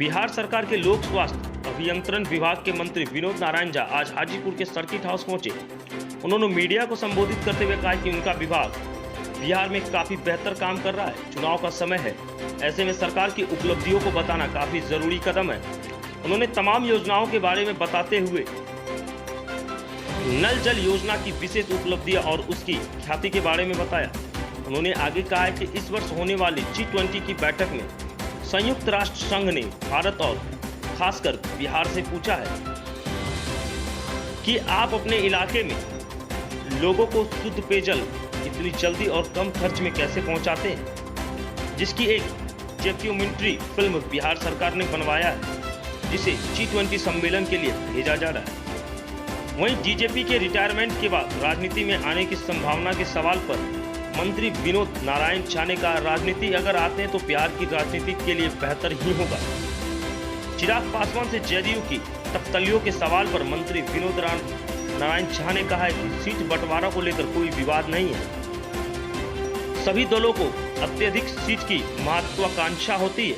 बिहार सरकार के लोक स्वास्थ्य अभियंत्रण विभाग के मंत्री विनोद नारायण झा आज हाजीपुर के सर्किट हाउस पहुंचे। उन्होंने मीडिया को संबोधित करते हुए कहा कि उनका विभाग बिहार में काफी बेहतर काम कर रहा है। चुनाव का समय है, ऐसे में सरकार की उपलब्धियों को बताना काफी जरूरी कदम है। उन्होंने तमाम योजनाओं के बारे में बताते हुए नल जल योजना की विशेष उपलब्धियां और उसकी ख्याति के बारे में बताया। उन्होंने आगे कहा है कि इस वर्ष होने वाली G20 की बैठक में संयुक्त राष्ट्र संघ ने भारत और खासकर बिहार से पूछा है कि आप अपने इलाके में लोगों को शुद्ध पेयजल इतनी जल्दी और कम खर्च में कैसे पहुंचाते हैं, जिसकी एक डॉक्यूमेंट्री फिल्म बिहार सरकार ने बनवाया है, जिसे G20 सम्मेलन के लिए भेजा जा रहा है। वहीं डीजीपी के रिटायरमेंट के बाद राजनीति में आने की संभावना के सवाल पर मंत्री विनोद नारायण झा ने कहा, राजनीति अगर आते हैं तो बिहार की राजनीति के लिए बेहतर ही होगा। चिराग पासवान से जदयू की तख्तलियों के सवाल पर मंत्री विनोद नारायण झा ने कहा है कि सीट बंटवारा को लेकर कोई विवाद नहीं है। सभी दलों को अत्यधिक सीट की महत्वाकांक्षा होती है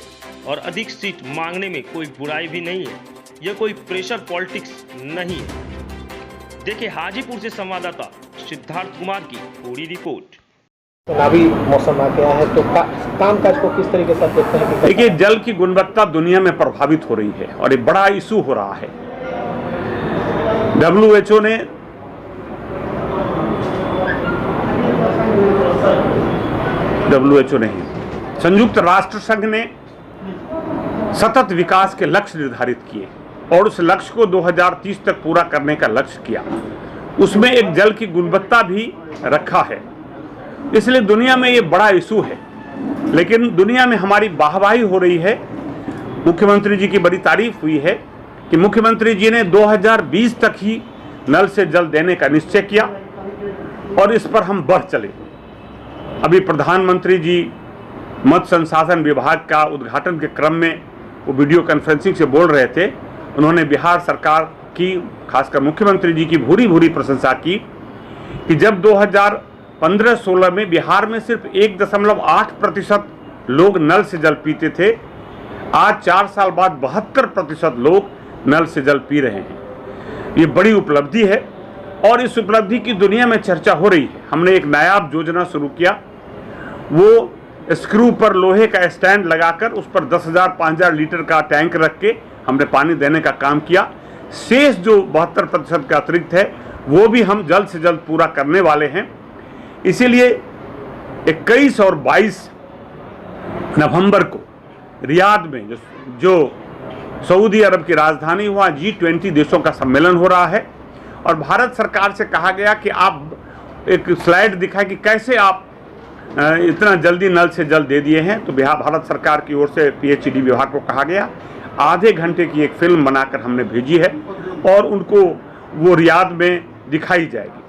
और अधिक सीट मांगने में कोई बुराई भी नहीं है। यह कोई प्रेशर पॉलिटिक्स नहीं है। देखिए हाजीपुर से संवाददाता सिद्धार्थ कुमार की पूरी रिपोर्ट। चुनावी मौसम आ गया है तो कामकाज को किस तरीके से देखते हैं? देखिए, जल की गुणवत्ता दुनिया में प्रभावित हो रही है और एक बड़ा इशू हो रहा है। WHO नहीं, संयुक्त राष्ट्र संघ ने सतत विकास के लक्ष्य निर्धारित किए और उस लक्ष्य को 2030 तक पूरा करने का लक्ष्य किया। उसमें एक जल की गुणवत्ता भी रखा है, इसलिए दुनिया में ये बड़ा इशू है। लेकिन दुनिया में हमारी वाहवाही हो रही है। मुख्यमंत्री जी की बड़ी तारीफ हुई है कि मुख्यमंत्री जी ने 2020 तक ही नल से जल देने का निश्चय किया और इस पर हम बढ़ चले। अभी प्रधानमंत्री जी मत्स्य संसाधन विभाग का उद्घाटन के क्रम में वो वीडियो कॉन्फ्रेंसिंग से बोल रहे थे। उन्होंने बिहार सरकार की, खासकर मुख्यमंत्री जी की भूरी भूरी प्रशंसा की कि जब 2015-16 में बिहार में सिर्फ 1.8% लोग नल से जल पीते थे, आज 4 साल बाद 72% लोग नल से जल पी रहे हैं। ये बड़ी उपलब्धि है और इस उपलब्धि की दुनिया में चर्चा हो रही है। हमने एक नायाब योजना शुरू किया, वो स्क्रू पर लोहे का स्टैंड लगाकर उस पर 10,000 5,000 लीटर का टैंक रख के हमने पानी देने का काम किया। शेष जो 72% का अतिरिक्त है वो भी हम जल्द से जल्द पूरा करने वाले हैं। इसीलिए 21 और 22 नवंबर को रियाद में जो सऊदी अरब की राजधानी हुआ G20 देशों का सम्मेलन हो रहा है और भारत सरकार से कहा गया कि आप एक स्लाइड दिखाएं कि कैसे आप इतना जल्दी नल से जल दे दिए हैं। तो भारत सरकार की ओर से PHED विभाग को कहा गया, आधे घंटे की एक फिल्म बनाकर हमने भेजी है और उनको वो रियाद में दिखाई जाएगी।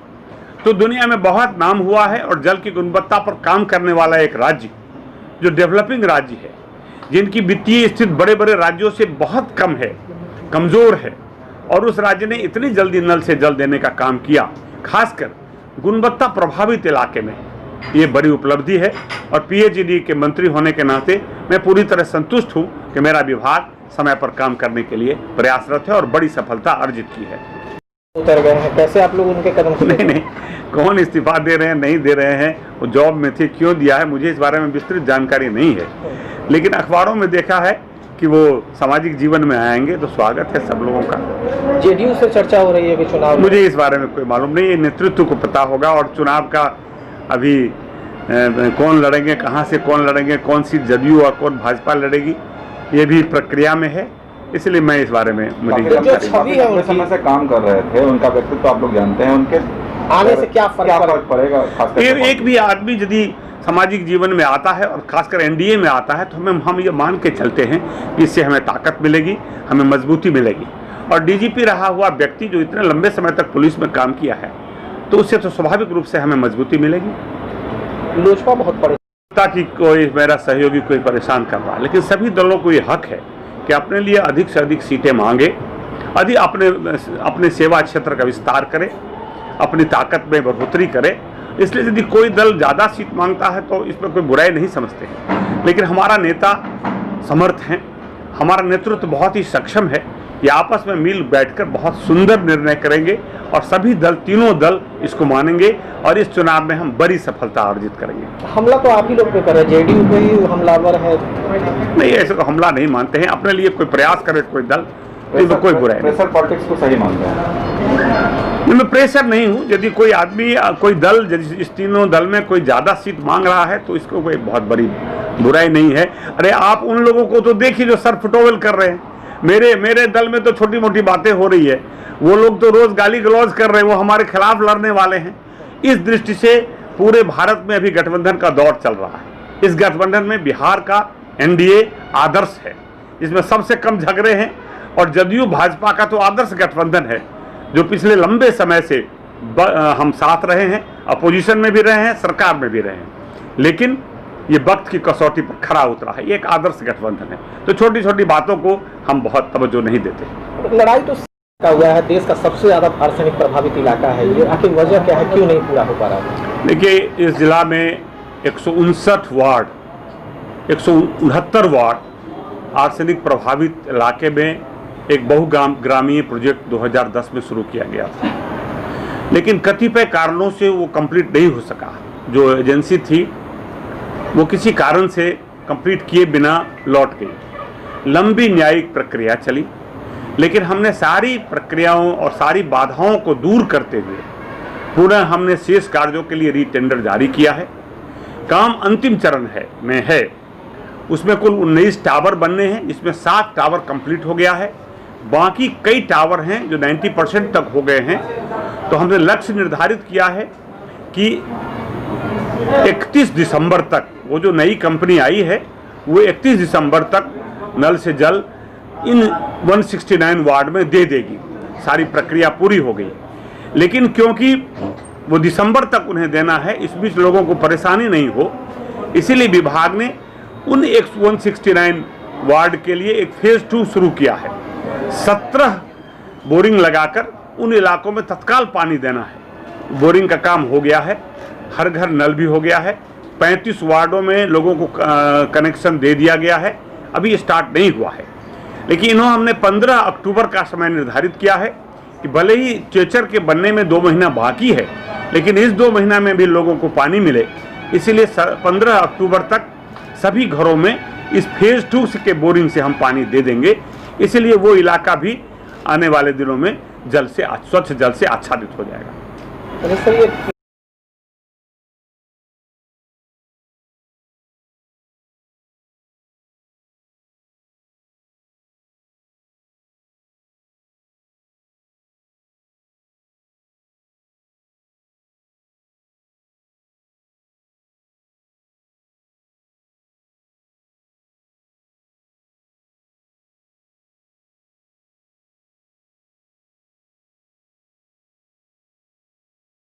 तो दुनिया में बहुत नाम हुआ है और जल की गुणवत्ता पर काम करने वाला एक राज्य जो डेवलपिंग राज्य है, जिनकी वित्तीय स्थिति बड़े बड़े राज्यों से बहुत कम है, कमज़ोर है, और उस राज्य ने इतनी जल्दी नल से जल देने का काम किया, खासकर गुणवत्ता प्रभावित इलाके में। ये बड़ी उपलब्धि है और PHED के मंत्री होने के नाते मैं पूरी तरह संतुष्ट हूँ कि मेरा विभाग समय पर काम करने के लिए प्रयासरत है और बड़ी सफलता अर्जित की है। उतर गए हैं, कैसे आप लोग उनके कदम को? नहीं, कौन इस्तीफा दे रहे हैं, नहीं दे रहे हैं, वो जॉब में थे, क्यों दिया है, मुझे इस बारे में विस्तृत जानकारी नहीं है। लेकिन अखबारों में देखा है कि वो सामाजिक जीवन में आएंगे, तो स्वागत है सब लोगों का। जेडीयू से चर्चा हो रही है कि चुनाव, मुझे इस बारे में कोई मालूम नहीं, ये नेतृत्व को पता होगा। और चुनाव का अभी कौन लड़ेंगे, कहाँ से कौन लड़ेंगे, कौन सी जदयू और कौन भाजपा लड़ेगी, ये भी प्रक्रिया में है, इसलिए मैं इस बारे में मुझे जो छवि है समय से काम कर रहे थे, उनका व्यक्तित्व तो आप लोग जानते हैं, उनके आने से क्या फर्क पड़ेगा? एक भी आदमी यदि सामाजिक जीवन में आता है और खासकर NDA में आता है तो हम ये मान के चलते हैं कि इससे हमें ताकत मिलेगी, हमें मजबूती मिलेगी। और DGP रहा हुआ व्यक्ति जो इतने लंबे समय तक पुलिस में काम किया है, तो उससे तो स्वाभाविक रूप से हमें मजबूती मिलेगी। लोजपा बहुत परेशान कि कोई मेरा सहयोगी कोई परेशान कर रहा है, लेकिन सभी दलों को ये हक है कि अपने लिए अधिक से अधिक सीटें मांगे, अधिक अपने सेवा क्षेत्र का विस्तार करे, अपनी ताकत में बढ़ोतरी करे। इसलिए यदि कोई दल ज़्यादा सीट मांगता है तो इसमें कोई बुराई नहीं समझते हैं, लेकिन हमारा नेता समर्थ हैं, हमारा नेतृत्व बहुत ही सक्षम है, ये आपस में मिल बैठकर बहुत सुंदर निर्णय करेंगे और सभी दल, तीनों दल इसको मानेंगे और इस चुनाव में हम बड़ी सफलता अर्जित करेंगे। हमला तो आप ही लोग पे कर रहे हैं, जेडीयू पे ही हमलावर है। नहीं, ऐसे तो हमला नहीं मानते हैं। अपने लिए कोई प्रयास करे कोई दल तो कोई बुराई नहीं। प्रेशर पॉलिटिक्स को सही मानते हैं? मैं प्रेशर नहीं हूँ। यदि कोई आदमी, कोई दल, यदि इस तीनों दल में कोई ज़्यादा सीट मांग रहा है तो इसको कोई बहुत बड़ी बुराई नहीं है। अरे आप उन लोगों को तो देखिए जो सर फुटोवल कर रहे हैं। मेरे दल में तो छोटी मोटी बातें हो रही है, वो लोग तो रोज गाली गलौज कर रहे हैं, वो हमारे खिलाफ लड़ने वाले हैं। इस दृष्टि से पूरे भारत में अभी गठबंधन का दौर चल रहा है। इस गठबंधन में बिहार का एनडीए आदर्श है, इसमें सबसे कम झगड़े हैं और जदयू भाजपा का तो आदर्श गठबंधन है जो पिछले लंबे समय से हम साथ रहे हैं, अपोजिशन में भी रहे हैं, सरकार में भी रहे हैं, लेकिन ये वक्त की कसौटी पर खरा उतरा है। ये एक आदर्श गठबंधन है, तो छोटी छोटी बातों को हम बहुत तवज्जो नहीं देते। लड़ाई तो का हुआ है, देश का सबसे ज्यादा आर्सेनिक प्रभावित इलाका है ये, आखिर वजह क्या है, क्यों नहीं पूरा हो पा रहा है? देखिए, इस जिला में 159 वार्ड, 169 वार्ड आर्सेनिक प्रभावित इलाके में एक बहुग्रामीय प्रोजेक्ट 2010 में शुरू किया गया था, लेकिन कतिपय कारणों से वो कंप्लीट नहीं हो सका। जो एजेंसी थी वो किसी कारण से कंप्लीट किए बिना लौट गई। लंबी न्यायिक प्रक्रिया चली, लेकिन हमने सारी प्रक्रियाओं और सारी बाधाओं को दूर करते हुए पुनः हमने शेष कार्यों के लिए रीटेंडर जारी किया है। काम अंतिम चरण में है। उसमें कुल 19 टावर बनने हैं, इसमें 7 टावर कंप्लीट हो गया है, बाकी कई टावर हैं जो 90% तक हो गए हैं। तो हमने लक्ष्य निर्धारित किया है कि 31 दिसंबर तक, वो जो नई कंपनी आई है वो 31 दिसंबर तक नल से जल इन 169 वार्ड में दे देगी। सारी प्रक्रिया पूरी हो गई, लेकिन क्योंकि वो दिसंबर तक उन्हें देना है, इस बीच लोगों को परेशानी नहीं हो, इसीलिए विभाग ने उन 169 वार्ड के लिए एक फेज 2 शुरू किया है। 17 बोरिंग लगाकर उन इलाकों में तत्काल पानी देना है। बोरिंग का काम हो गया है, हर घर नल भी हो गया है, 35 वार्डों में लोगों को कनेक्शन दे दिया गया है। अभी स्टार्ट नहीं हुआ है, लेकिन हमने 15 अक्टूबर का समय निर्धारित किया है कि भले ही चेचर के बनने में 2 महीना बाकी है, लेकिन इस 2 महीना में भी लोगों को पानी मिले, इसीलिए 15 अक्टूबर तक सभी घरों में इस फेज 2 के बोरिंग से हम पानी दे देंगे। इसलिए वो इलाका भी आने वाले दिनों में स्वच्छ जल से आच्छादित हो जाएगा।